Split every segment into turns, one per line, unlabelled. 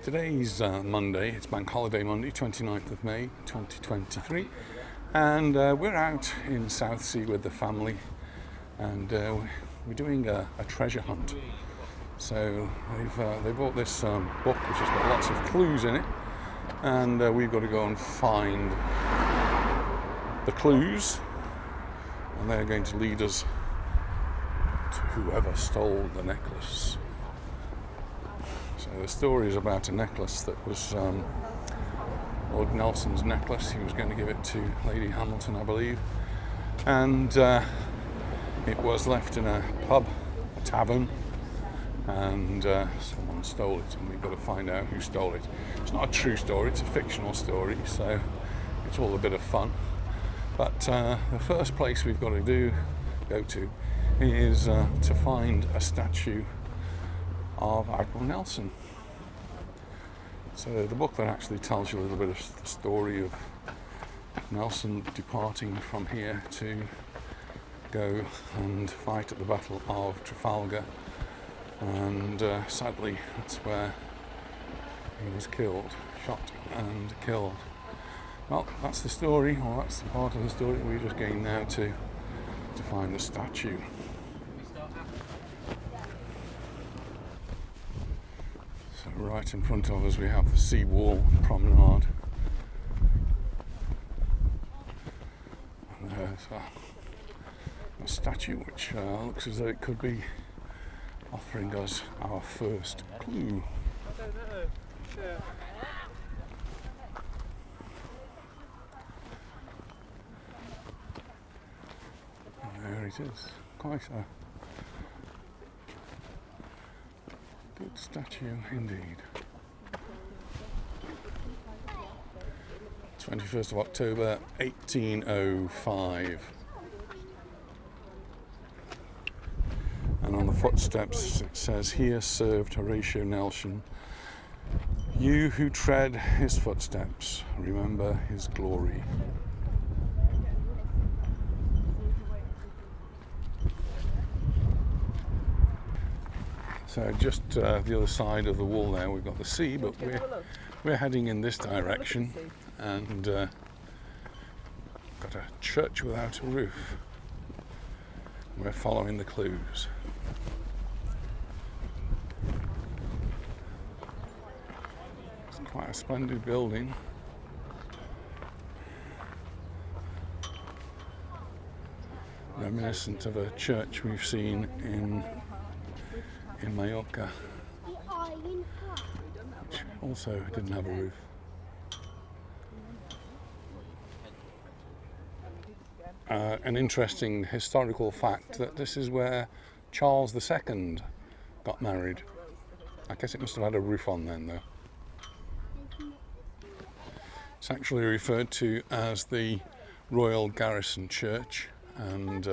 Today's Monday, it's Bank Holiday Monday, 29th of May 2023, and we're out in Southsea with the family, and we're doing a treasure hunt. So they bought this book which has got lots of clues in it, and we've got to go and find the clues, and they're going to lead us to whoever stole the necklace. So the story is about a necklace that was Lord Nelson's necklace. He was going to give it to Lady Hamilton, I believe, and it was left in a pub, a tavern, and someone stole it, and we've got to find out who stole it. It's not a true story, it's a fictional story, so it's all a bit of fun. But the first place we've got to go to is to find a statue of Admiral Nelson. So the booklet actually tells you a little bit of the story of Nelson departing from here to go and fight at the Battle of Trafalgar, and sadly that's where he was killed, shot and killed. Well, that's the story, or that's the part of the story we're just going now to find the statue. So right in front of us we have the sea wall promenade, and there's a statue which looks as though it could be offering us our first clue.
I don't know. Yeah.
And there it is, quite a good statue indeed. 21st of October 1805. And on the footsteps it says, "Here served Horatio Nelson. You who tread his footsteps, remember his glory." So just the other side of the wall there we've got the sea, but we're heading in this direction, and got a church without a roof. We're following the clues. It's quite a splendid building. Reminiscent of a church we've seen in Mallorca, which also didn't have a roof. An interesting historical fact that this is where Charles II got married. I guess it must have had a roof on then though. It's actually referred to as the Royal Garrison Church, and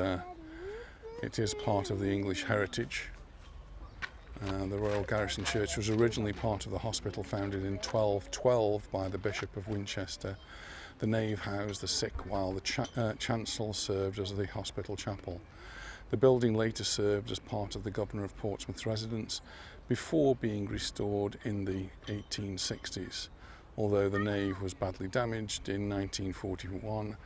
it is part of the English heritage. The Royal Garrison Church was originally part of the hospital founded in 1212 by the Bishop of Winchester. The nave housed the sick, while the chancel served as the hospital chapel. The building later served as part of the Governor of Portsmouth's residence before being restored in the 1860s, although the nave was badly damaged in 1941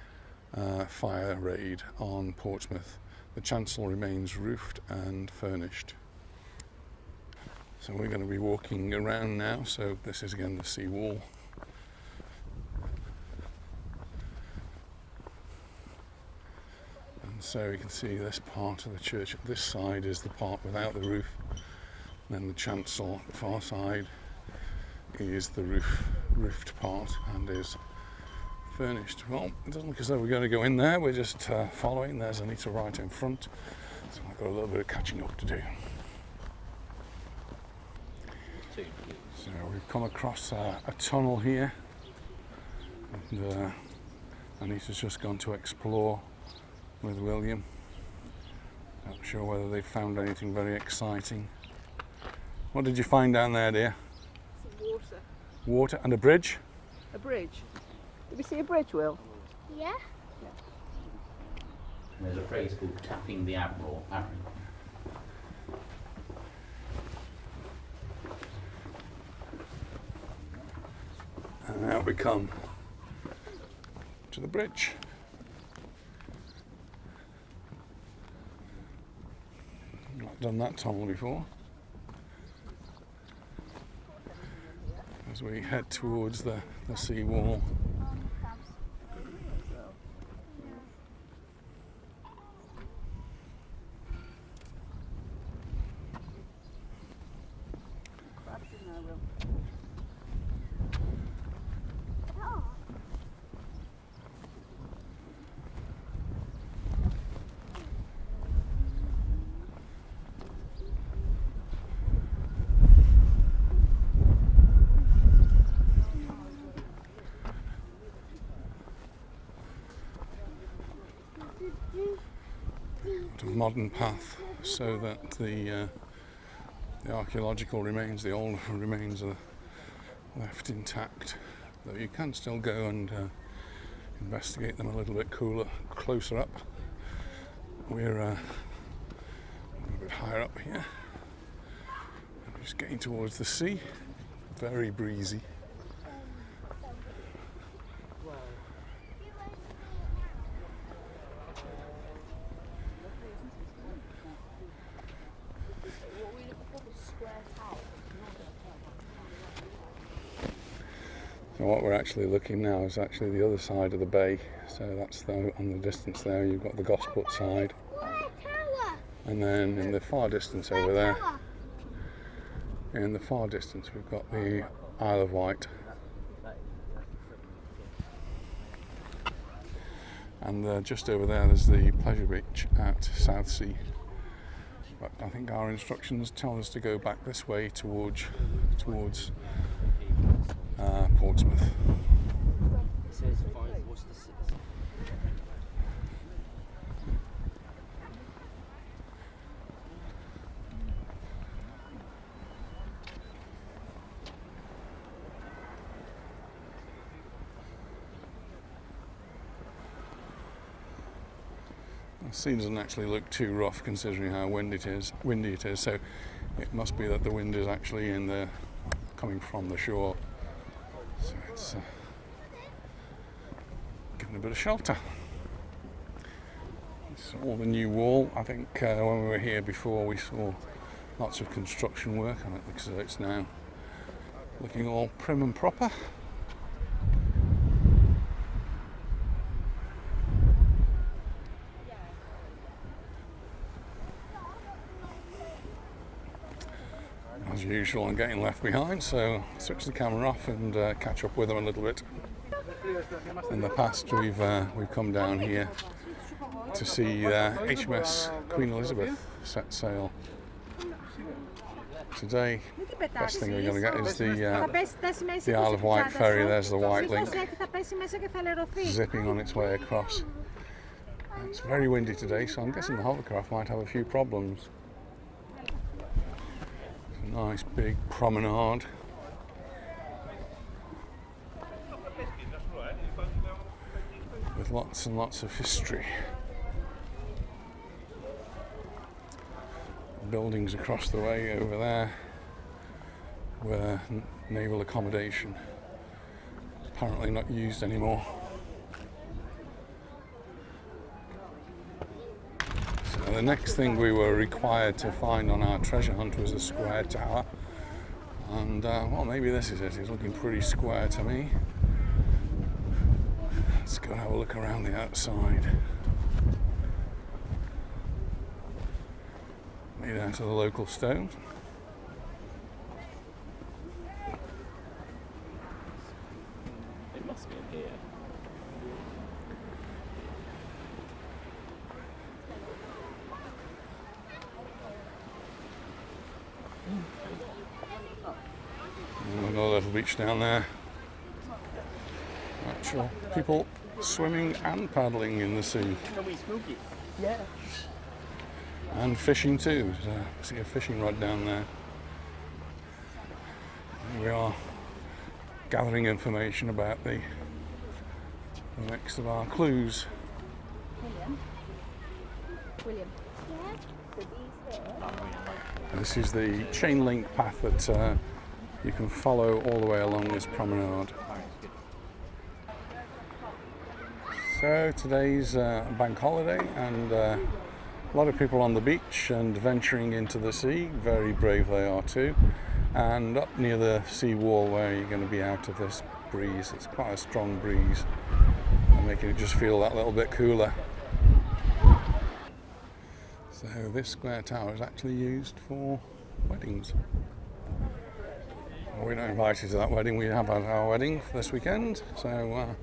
fire raid on Portsmouth. The chancel remains roofed and furnished. So we're going to be walking around now. So this is again the sea wall. And so you can see this part of the church. This side is the part without the roof. And then the chancel at the far side is the roofed part and is furnished. Well, it doesn't look as though we're going to go in there. We're just following. There's Anita right in front. So I've got a little bit of catching up to do. So we've come across a tunnel here, and Anita's just gone to explore with William. Not sure whether they've found anything very exciting. What did you find down there, dear?
Some water.
Water and a bridge?
A bridge. Did we see a bridge, Will?
Yeah.
There's a phrase called tapping the Admiral.
And out we come to the bridge. Not done that tunnel before. As we head towards the sea wall. A modern path so that the archaeological remains, the old remains, are left intact. Though you can still go and investigate them a little bit closer up. We're a bit higher up here. I'm just getting towards the sea. Very breezy. So what we're actually looking now is actually the other side of the bay. So that's on the distance there, you've got the Gosport side. And then in the far distance over there, in the far distance we've got the Isle of Wight. And just over there there's the pleasure beach at Southsea. But I think our instructions tell us to go back this way towards Portsmouth. The sea doesn't actually look too rough considering how windy it is. So it must be that the wind is actually coming from the shore. So it's giving a bit of shelter. It's all the new wall. I think when we were here before we saw lots of construction work on it, because it's now looking all prim and proper. As usual, I'm getting left behind, so I'll switch the camera off and catch up with them a little bit. In the past, we've come down here to see HMS Queen Elizabeth set sail. Today, the best thing we're going to get is the Isle of Wight ferry. There's the White Link zipping on its way across. It's very windy today, so I'm guessing the hovercraft might have a few problems. Nice big promenade. With lots and lots of history. Buildings across the way over there were naval accommodation. Apparently not used anymore. The next thing we were required to find on our treasure hunt was a square tower, and well, maybe this is it. It's looking pretty square to me. Let's go have a look around the outside. Made out of the local stone.
It must be in here.
Another little beach down there. Actual people swimming and paddling in the sea.
Yeah.
And fishing too. See a fishing rod down there. Here we are gathering information about the next of our clues.
William.
This is the chain link path that you can follow all the way along this promenade. So today's bank holiday, and a lot of people on the beach and venturing into the sea. Very brave they are too. And up near the sea wall where you're going to be out of this breeze. It's quite a strong breeze, and making it just feel that little bit cooler. So this square tower is actually used for weddings. We're not invited to that wedding. We have had our wedding for this weekend, so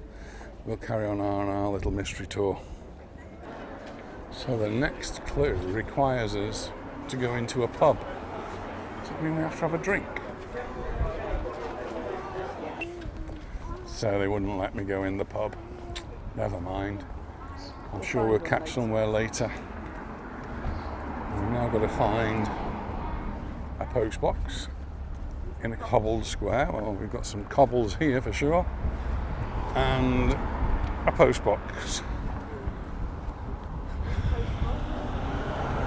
we'll carry on our little mystery tour. So the next clue requires us to go into a pub. Does that mean we have to have a drink? So they wouldn't let me go in the pub. Never mind. I'm sure we'll catch somewhere later. We've now got to find a post box in a cobbled square. Well, we've got some cobbles here for sure. And a post box.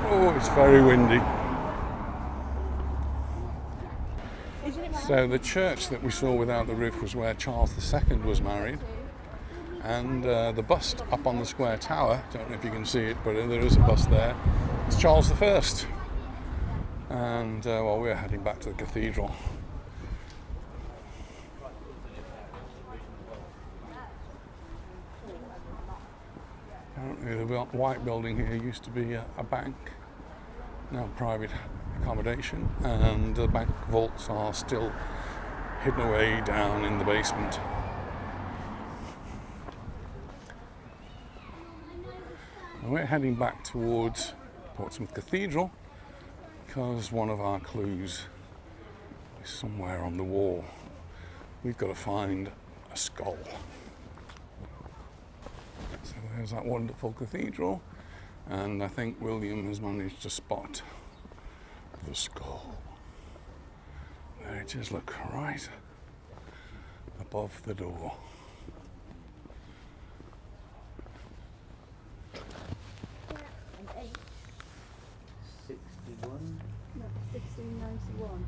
Oh, it's very windy. So the church that we saw without the roof was where Charles II was married. And the bust up on the square tower, don't know if you can see it, but there is a bust there. It's Charles I. And well, we're heading back to the cathedral. Apparently the white building here used to be a bank, now private accommodation, and the bank vaults are still hidden away down in the basement. And we're heading back towards Portsmouth Cathedral because one of our clues is somewhere on the wall. We've got to find a skull. So there's that wonderful cathedral, and I think William has managed to spot the skull. There it is, look, right above the door.
No, 1691.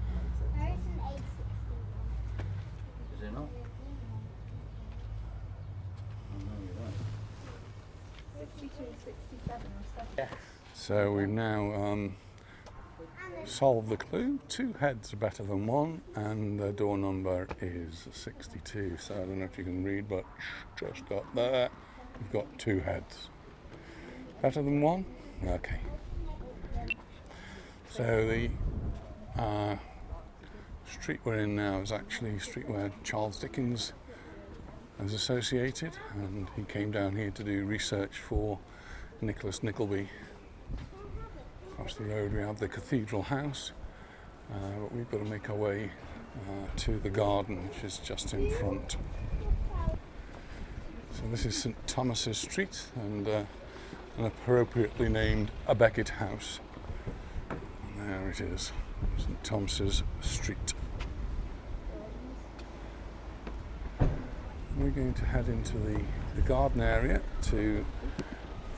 Is it not? Oh, no, you're right.
62, 67 or 7.
Yes.
So we've now solved the clue. 2 heads are better than 1, and the door number is 62. So I don't know if you can read, but just up there, we've got 2 heads. Better than 1? Okay. So the street we're in now is actually a street where Charles Dickens is associated, and he came down here to do research for Nicholas Nickleby. Across the road we have the cathedral house, but we've got to make our way to the garden, which is just in front. So this is St Thomas's Street, and an appropriately named a Beckett house. And there it is, St Thomas's Street. We're going to head into the garden area to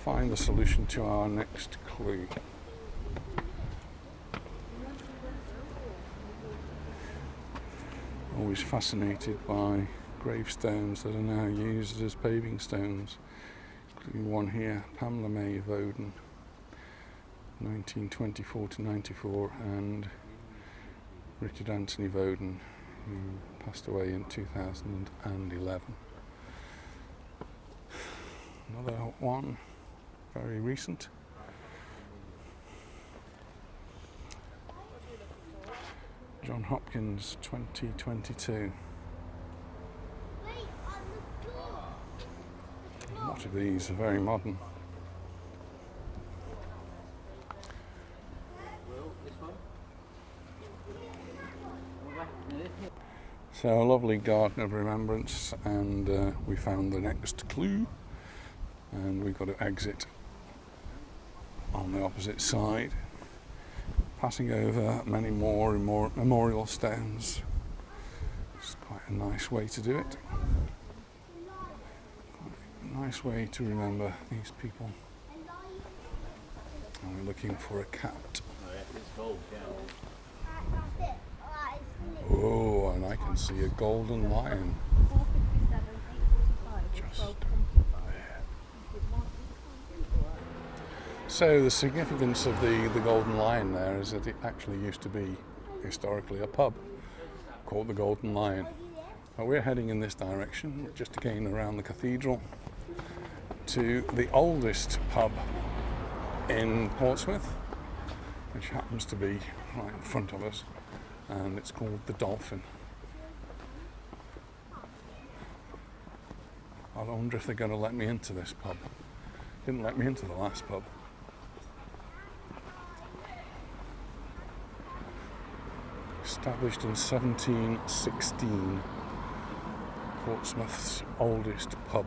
find the solution to our next clue. Always fascinated by gravestones that are now used as paving stones, including one here, Pamela May Voden, 1924 to 94, and Richard Anthony Voden, who passed away in 2011. Another one, very recent. John Hopkins, 2022. A lot of these are very modern. So a lovely garden of remembrance, and we found the next clue, and we've got to exit on the opposite side, passing over many more memorial stones. It's quite a nice way to do it. Quite a nice way to remember these people. And we're looking for a cat.
Oh, yeah, it's gold, yeah.
Oh, and I can see a golden lion.
457, 845,
Just
1225.
there. So the significance of the Golden Lion there is that it actually used to be historically a pub called the Golden Lion. But we're heading in this direction, just again around the cathedral, to the oldest pub in Portsmouth, which happens to be right in front of us, and it's called the Dolphin. I wonder if they're going to let me into this pub. Didn't let me into the last pub. Established in 1716, Portsmouth's oldest pub.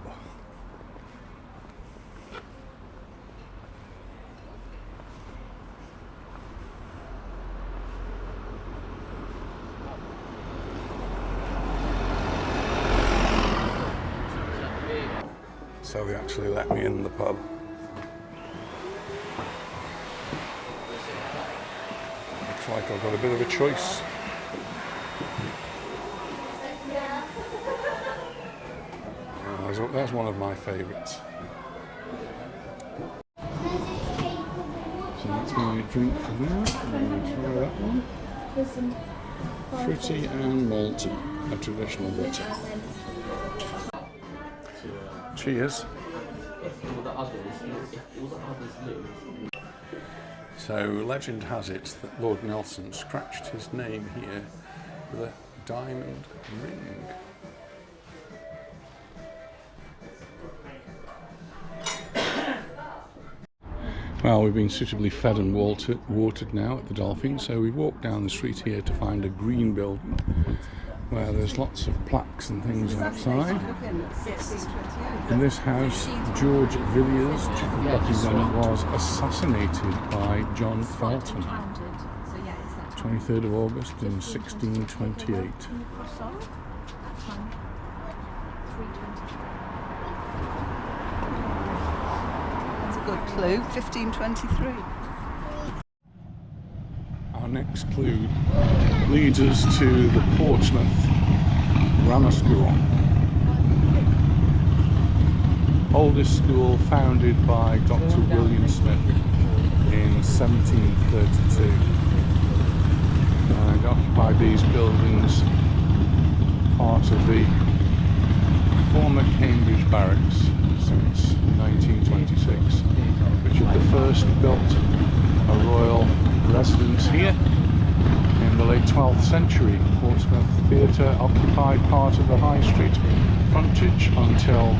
So they actually let me in the pub. Looks like I've got a bit of a choice. That's one of my favourites. So that's my drink for that. I'm going to try that one. Fruity and malty, a traditional bitter. Cheers. So legend has it that Lord Nelson scratched his name here with a diamond ring. Well, we've been suitably fed and watered now at the Dolphin, so we walked down the street here to find a green building where there's lots of plaques and things outside. In this house, George Villiers, Duke of Buckingham, was assassinated by John Felton, 23rd of August in 1628.
Good clue, 1523.
Our next clue leads us to the Portsmouth Grammar School. Oldest school founded by Dr. William Smith in 1732. And occupied these buildings, part of the former Cambridge Barracks, since 1926. Richard I built a royal residence here in the late 12th century. Portsmouth Theatre occupied part of the High Street frontage until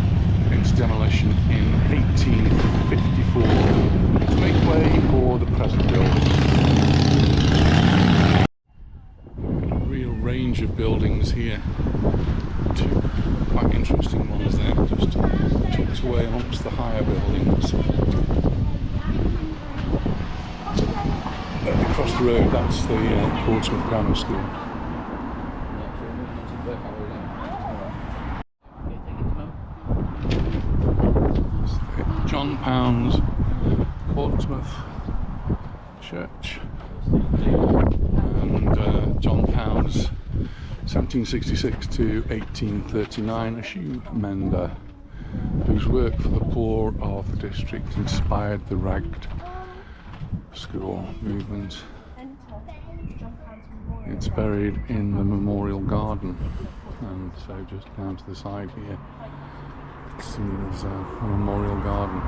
its demolition in 1854 to make way for the present building. A real range of buildings here. Two quite interesting ones there, just tucked away amongst the higher buildings. Across the road, that's the Portsmouth Grammar School. John Pound's Portsmouth Church, and John Pound's 1766 to 1839, a shoe mender whose work for the poor of the district inspired the ragged school movement. It's buried in the Memorial Garden, and so just down to the side here, see there's a Memorial Garden.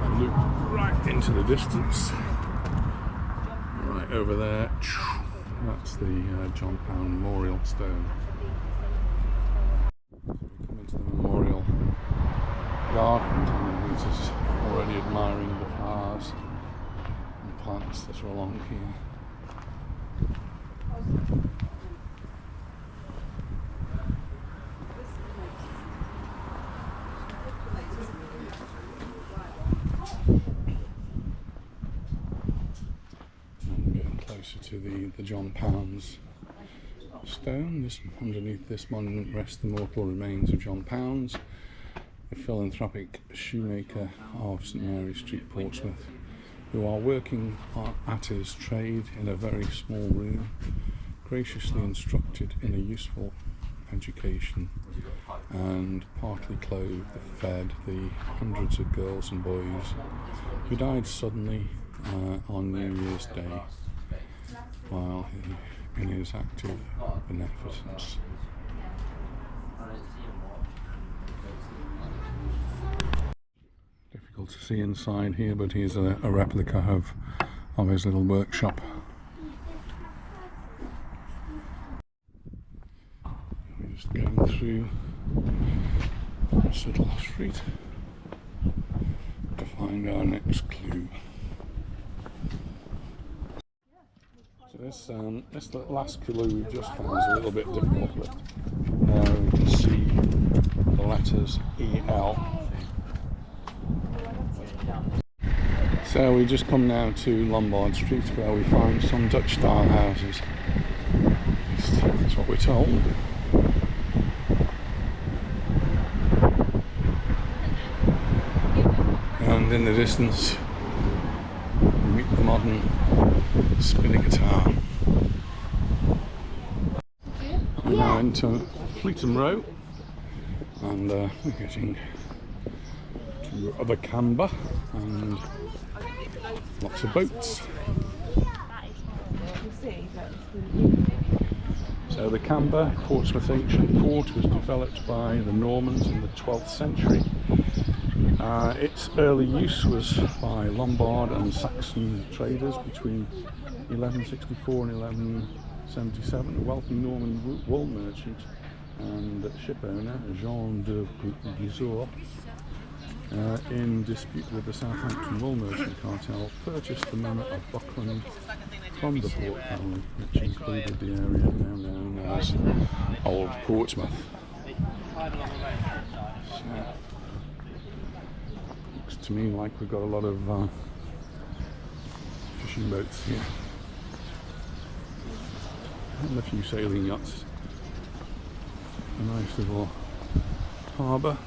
And if you look right into the distance, right over there, that's the John Pound Memorial Stone. So we come into the Memorial Garden, and this is already admiring the flowers and plants that are along here. Closer to the John Pound's stone. Underneath this monument rests the mortal remains of John Pounds, a philanthropic shoemaker of St Mary's Street, Portsmouth, who, while working at his trade in a very small room, graciously instructed in a useful education, and partly clothed, fed the hundreds of girls and boys who died suddenly on New Year's Day while in his active beneficence. Difficult to see inside here, but here's a replica of his little workshop. We're just going through this little street to find our next clue. So this last clue we've just found is a little bit difficult, but now we can see the letters EL. So we just come now to Lombard Street, where we find some Dutch style houses. That's what we're told. And in the distance we meet the modern spinning guitar. We're now into Fleetham Row, and we're getting to the Camber and lots of boats. So the Camber, Portsmouth ancient port, was developed by the Normans in the 12th century. Its early use was by Lombard and Saxon traders between 1164 and 1177. A wealthy Norman wool merchant and ship owner, Jean de Gisors, in dispute with the Southampton wool merchant cartel, purchased the manor of Buckland from the Port family, which included the area now known as Old Portsmouth. So, looks to me like we've got a lot of fishing boats here, and a few sailing yachts. A nice little harbour.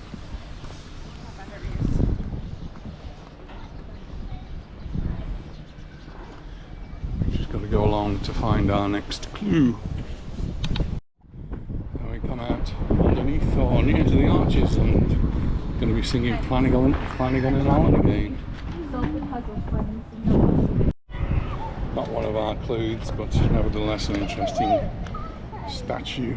Got to go along to find our next clue. Now we come out underneath or near to the arches and going to be singing Flanagan and Allen again. Not one of our clues, but nevertheless an interesting statue.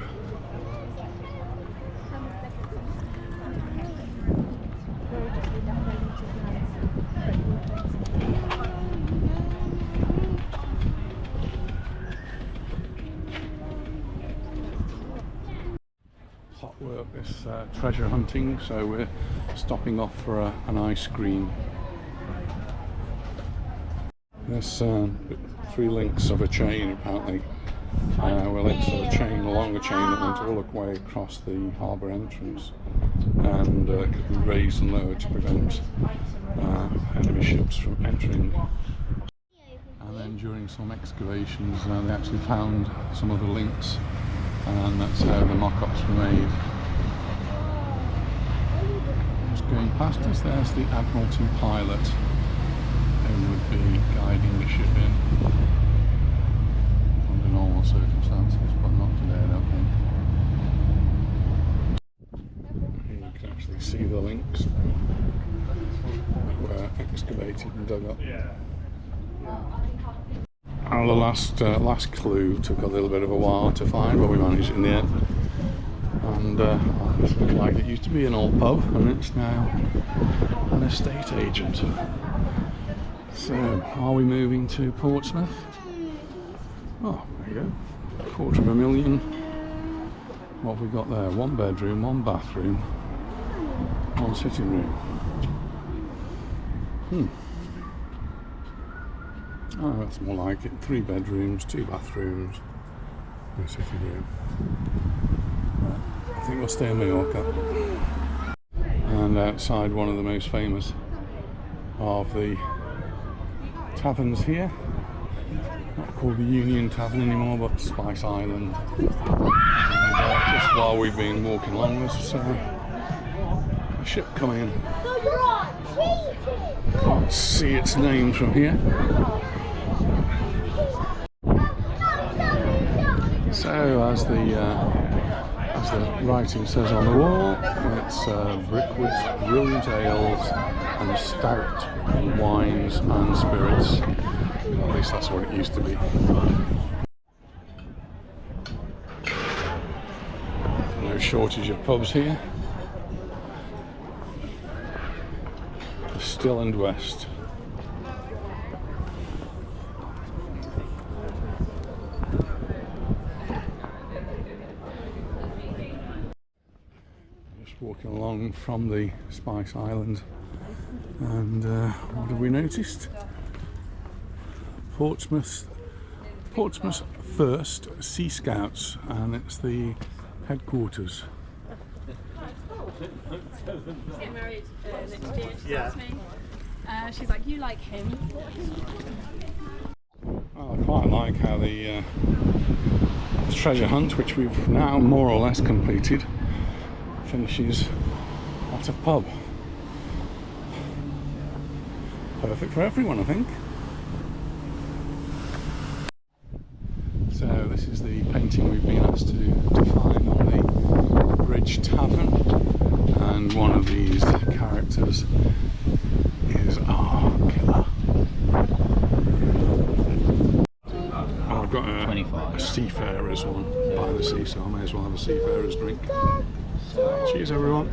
Hot work, this treasure hunting, so we're stopping off for an ice cream. There's 3 links of a chain apparently. Well, it's a chain, a longer chain that went all the way across the harbour entrance, and could be raised and lowered to prevent enemy ships from entering. And then during some excavations they actually found some of the links, and that's how the mock-ups were made. Just going past us, there's the Admiralty pilot who would be guiding the ship in under normal circumstances, but not today, I don't think. Here you can actually see the links that were excavated and dug up. And the last clue took a little bit of a while to find, but we managed it in the end. And this looks like it used to be an old pub, and it's now an estate agent. So, are we moving to Portsmouth? Oh, there you go. $250,000. What have we got there? 1 bedroom, 1 bathroom, 1 sitting room. Oh, that's more like it. 3 bedrooms, 2 bathrooms, 1 sitting room. I think we'll stay in Mallorca. And outside, one of the most famous of the taverns here. Not called the Union Tavern anymore, but Spice Island. And, just while we've been walking along, there's a ship coming in. Can't see its name from here. So as the as the writing says on the wall, it's Brickwoods, brilliant ales and stout wines and spirits. At least that's what it used to be. No shortage of pubs here. Still and West. Walking along from the Spice Island, and what have we noticed? Portsmouth First Sea Scouts, and it's the headquarters.
She's getting married next year. She asked me. She's like, you like him?
Well, I quite like how the treasure hunt, which we've now more or less completed, finishes at a pub. Perfect for everyone, I think. So this is the painting we've been asked to find on the Bridge Tavern, and one of these characters is our killer. Oh, I've got a seafarer's one by the sea, so I may as well have a seafarer's drink. Cheers everyone.